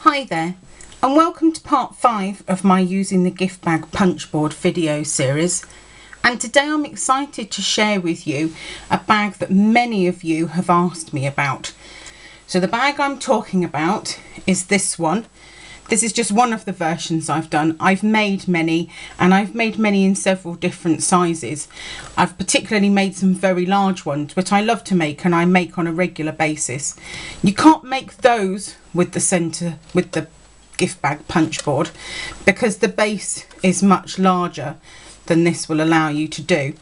Hi there, and welcome to part 5 of my using the gift bag punch board video series. And today I'm excited to share with you a bag that many of you have asked me about. So the bag I'm talking about is this one. This is just one of the versions I've done. I've made many, and I've made many in several different sizes. I've particularly made some very large ones, which I love to make and I make on a regular basis. You can't make those with the gift bag punch board because the base is much larger than this will allow you to do.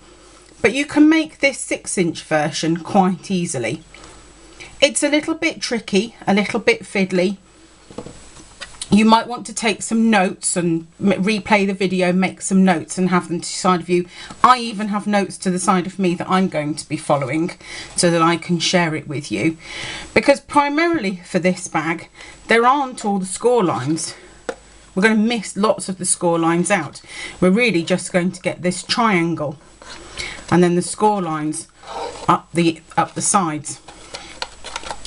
But you can make this 6-inch version quite easily. It's a little bit tricky, a little bit fiddly. You might want to take some notes and replay the video, make some notes and have them to the side of you. I even have notes to the side of me that I'm going to be following so that I can share it with you. Because primarily for this bag, there aren't all the score lines. We're going to miss lots of the score lines out. We're really just going to get this triangle and then the score lines up the sides.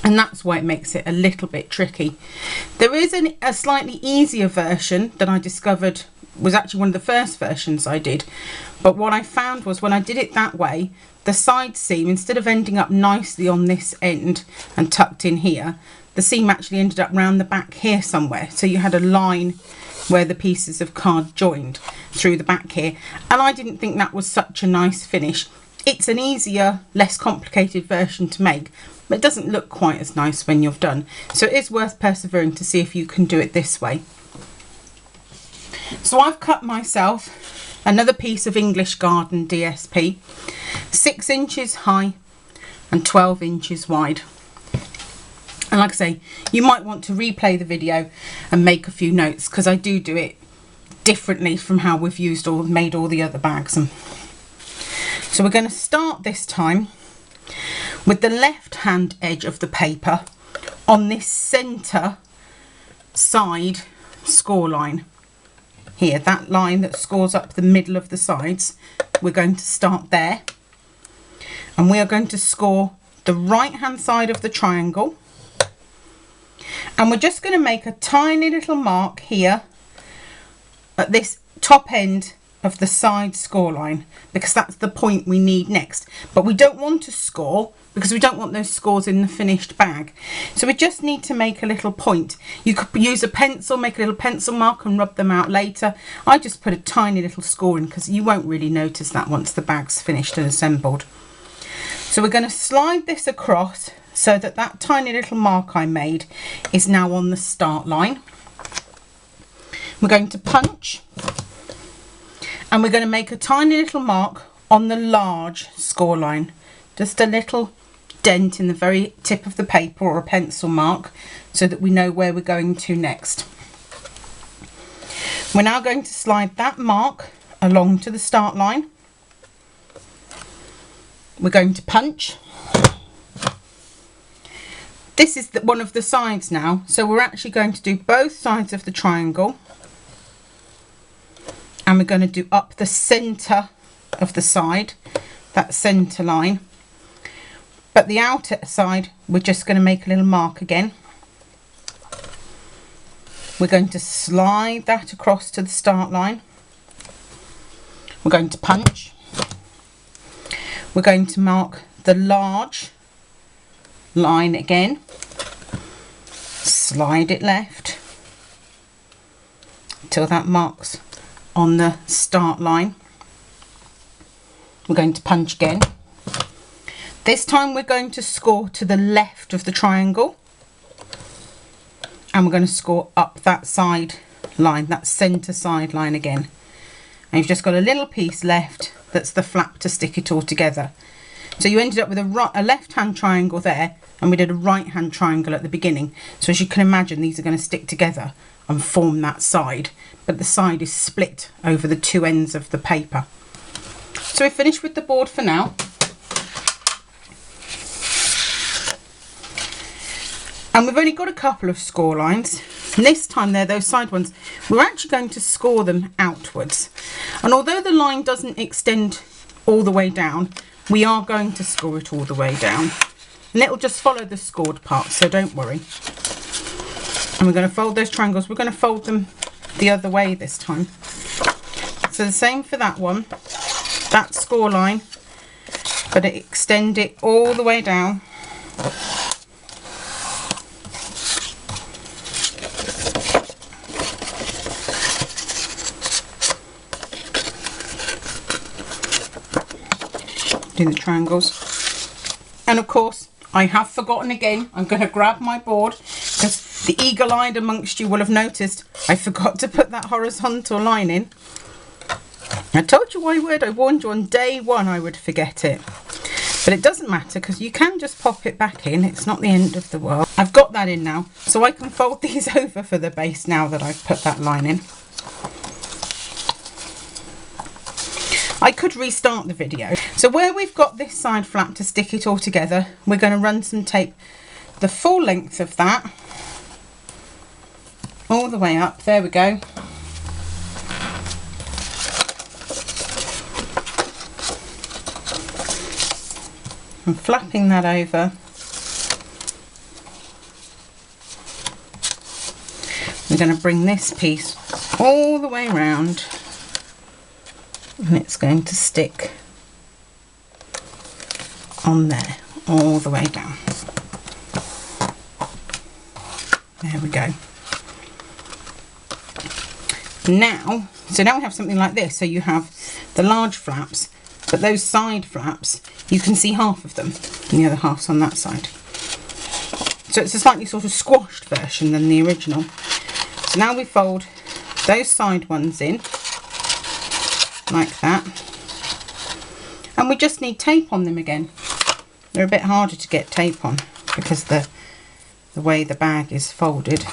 And that's why it makes it a little bit tricky. There is a slightly easier version that I discovered was actually one of the first versions I did. But what I found was when I did it that way, the side seam, instead of ending up nicely on this end and tucked in here, the seam actually ended up round the back here somewhere. So you had a line where the pieces of card joined through the back here. And I didn't think that was such a nice finish. It's an easier, less complicated version to make, but it doesn't look quite as nice when you're done. So it is worth persevering to see if you can do it this way. So I've cut myself another piece of English Garden DSP, 6 inches high and 12 inches wide. And like I say, you might want to replay the video and make a few notes because I do it differently from how we've made all the other bags. So we're going to start this time with the left hand edge of the paper on this centre side score line here, that line that scores up the middle of the sides. We're going to start there and we are going to score the right hand side of the triangle, and we're just going to make a tiny little mark here at this top end of the side score line because that's the point we need next. But we don't want to score because we don't want those scores in the finished bag. So we just need to make a little point. You could use a pencil, make a little pencil mark and rub them out later. I just put a tiny little score in because you won't really notice that once the bag's finished and assembled. So we're going to slide this across so that that tiny little mark I made is now on the start line. We're going to punch. And we're going to make a tiny little mark on the large score line, just a little dent in the very tip of the paper or a pencil mark so that we know where we're going to next. We're now going to slide that mark along to the start line. We're going to punch. This is one of the sides now, so we're actually going to do both sides of the triangle. And we're going to do up the centre of the side, that centre line. But the outer side, we're just going to make a little mark again. We're going to slide that across to the start line. We're going to punch. We're going to mark the large line again. Slide it left till that marks on the start line. We're going to punch again. This time we're going to score to the left of the triangle and we're going to score up that side line, that centre side line again. And you've just got a little piece left that's the flap to stick it all together. So you ended up with a left hand triangle there, and we did a right hand triangle at the beginning. So as you can imagine, these are going to stick together and form that side, but the side is split over the two ends of the paper. So we're finished with the board for now. And we've only got a couple of score lines. And this time they're those side ones. We're actually going to score them outwards. And although the line doesn't extend all the way down, we are going to score it all the way down. And it'll just follow the scored part, so don't worry. And we're going to fold those triangles. We're going to fold them the other way this time. So the same for that one, that score line, but extend it all the way down. Do the triangles. And of course, I have forgotten again. I'm going to grab my board because the eagle-eyed amongst you will have noticed I forgot to put that horizontal line in. I told you I would. I warned you on day one I would forget it. But it doesn't matter because you can just pop it back in. It's not the end of the world. I've got that in now, so I can fold these over for the base now that I've put that line in. I could restart the video. So where we've got this side flap to stick it all together, we're going to run some tape the full length of that all the way up. There we go. I'm flapping that over. We're going to bring this piece all the way around. And it's going to stick on there all the way down. There we go. Now, so now we have something like this. So you have the large flaps, but those side flaps, you can see half of them and the other half's on that side. So it's a slightly sort of squashed version than the original. So now we fold those side ones in like that, and we just need tape on them again. They're a bit harder to get tape on because the way the bag is folded.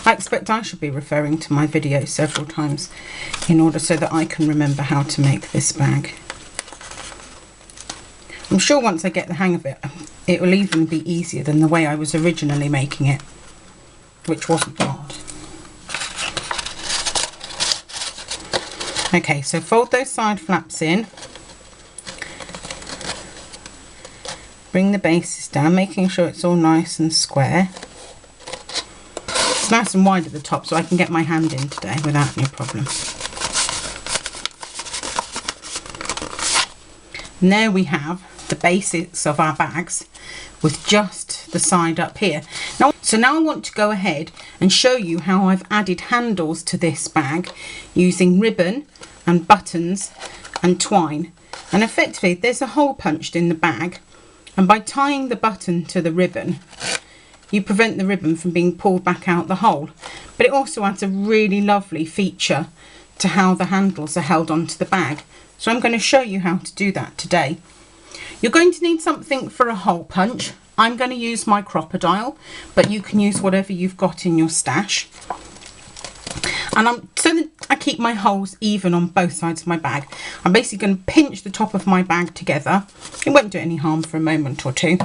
I expect I should be referring to my video several times in order so that I can remember how to make this bag. I'm sure once I get the hang of it, it will even be easier than the way I was originally making it, which wasn't hard. Okay, so fold those side flaps in. Bring the bases down, making sure it's all nice and square. It's nice and wide at the top so I can get my hand in today without any problem. And there we have the basics of our bags with just the side up here. So now I want to go ahead and show you how I've added handles to this bag using ribbon and buttons and twine. And effectively there's a hole punched in the bag, and by tying the button to the ribbon you prevent the ribbon from being pulled back out the hole, but it also adds a really lovely feature to how the handles are held onto the bag. So I'm going to show you how to do that today. You're going to need something for a hole punch. I'm going to use my crocodile, but you can use whatever you've got in your stash. And so that I keep my holes even on both sides of my bag, I'm basically going to pinch the top of my bag together. It won't do any harm for a moment or two.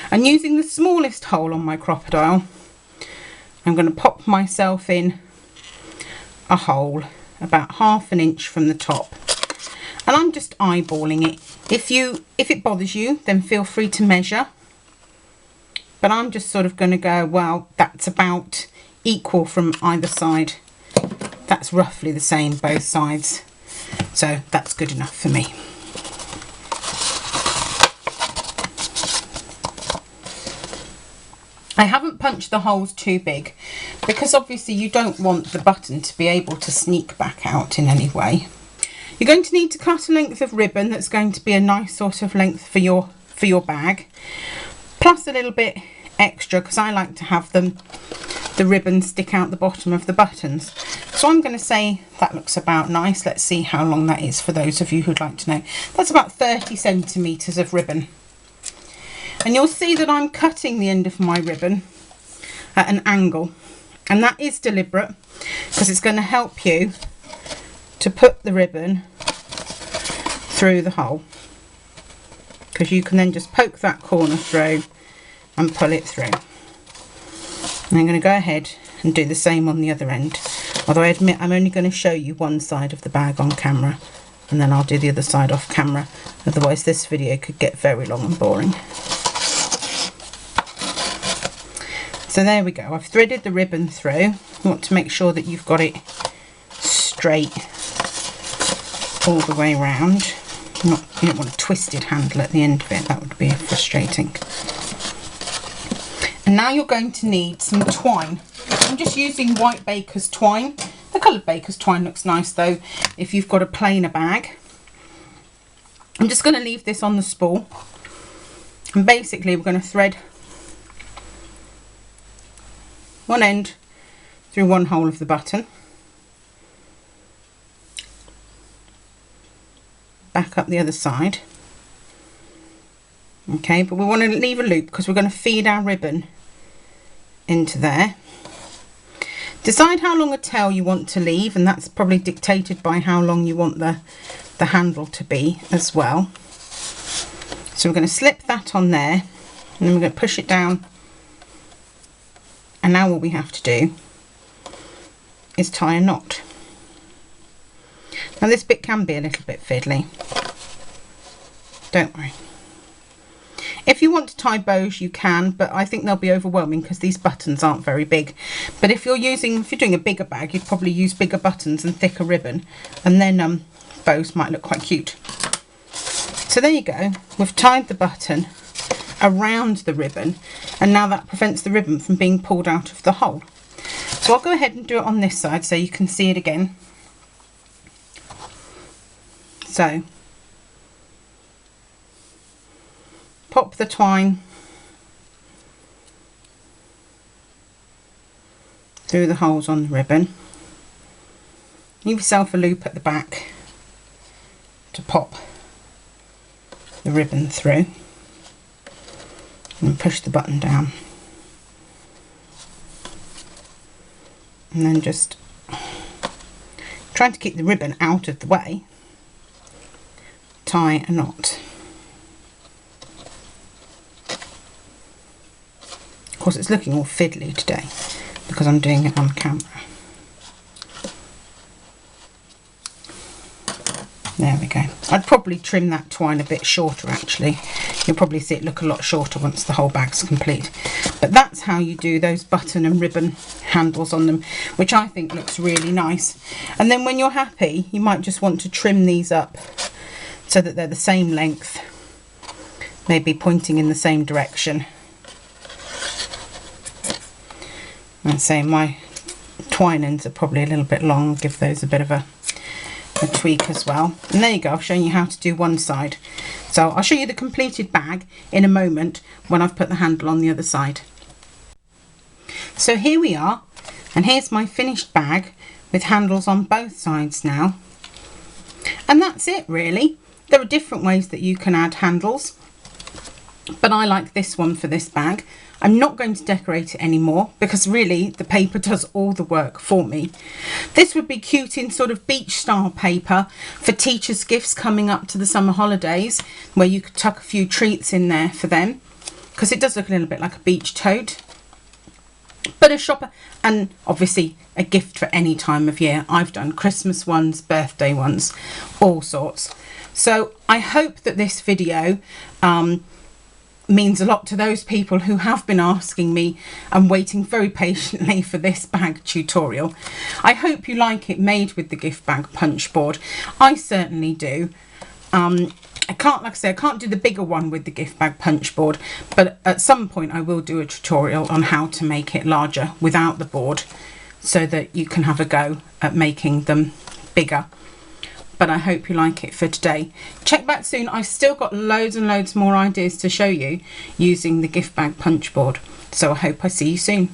And using the smallest hole on my crocodile, I'm going to pop myself in a hole about 1/2 inch from the top. And I'm just eyeballing it. If it bothers you, then feel free to measure. But I'm just sort of going to go, well, that's about equal from either side. That's roughly the same both sides. So that's good enough for me. I haven't punched the holes too big because obviously you don't want the button to be able to sneak back out in any way. You're going to need to cut a length of ribbon that's going to be a nice sort of length for your bag, plus a little bit extra because I like to have the ribbon stick out the bottom of the buttons. So I'm going to say that looks about nice. Let's see how long that is for those of you who'd like to know. That's about 30 centimetres of ribbon. And you'll see that I'm cutting the end of my ribbon at an angle, and that is deliberate because it's going to help you to put the ribbon through the hole. because you can then just poke that corner through and pull it through. And I'm going to go ahead and do the same on the other end, although I admit I'm only going to show you one side of the bag on camera, and then I'll do the other side off camera, otherwise this video could get very long and boring. So there we go, I've threaded the ribbon through. You want to make sure that you've got it straight all the way around. You don't want a twisted handle at the end of it, that would be frustrating. And now you're going to need some twine. I'm just using white baker's twine. The coloured baker's twine looks nice though if you've got a plainer bag. I'm just going to leave this on the spool, and basically we're going to thread one end through one hole of the button, back up the other side. Okay, but we want to leave a loop because we're going to feed our ribbon into there. Decide how long a tail you want to leave, and that's probably dictated by how long you want the handle to be as well. So we're going to slip that on there, and then we're going to push it down, and now all we have to do is tie a knot. Now this bit can be a little bit fiddly, don't worry. If you want to tie bows you can, but I think they'll be overwhelming because these buttons aren't very big. But if you're doing a bigger bag, you'd probably use bigger buttons and thicker ribbon, and then bows might look quite cute. So there you go, we've tied the button around the ribbon, and now that prevents the ribbon from being pulled out of the hole. So I'll go ahead and do it on this side so you can see it again. So pop the twine through the holes on the ribbon. Leave yourself a loop at the back to pop the ribbon through, and push the button down, and then just trying to keep the ribbon out of the way, tie a knot. Of course it's looking all fiddly today because I'm doing it on camera. There we go. I'd probably trim that twine a bit shorter actually. You'll probably see it look a lot shorter once the whole bag's complete. But that's how you do those button and ribbon handles on them, which I think looks really nice. And then when you're happy, you might just want to trim these up so that they're the same length, maybe pointing in the same direction. And say my twine ends are probably a little bit long, I'll give those a bit of a tweak as well. And there you go, I've shown you how to do one side. So I'll show you the completed bag in a moment when I've put the handle on the other side. So here we are, and here's my finished bag with handles on both sides now. And that's it really. There are different ways that you can add handles, but I like this one for this bag. I'm not going to decorate it anymore because really the paper does all the work for me. This would be cute in sort of beach style paper for teachers' gifts coming up to the summer holidays, where you could tuck a few treats in there for them, because it does look a little bit like a beach tote. But a shopper, and obviously a gift for any time of year. I've done Christmas ones, birthday ones, all sorts. So I hope that this video means a lot to those people who have been asking me and waiting very patiently for this bag tutorial. I hope you like it made with the gift bag punch board. I certainly do. I can't, like I say, I can't do the bigger one with the gift bag punch board, but at some point I will do a tutorial on how to make it larger without the board so that you can have a go at making them bigger. But I hope you like it for today. Check back soon. I've still got loads and loads more ideas to show you using the gift bag punch board. So I hope I see you soon.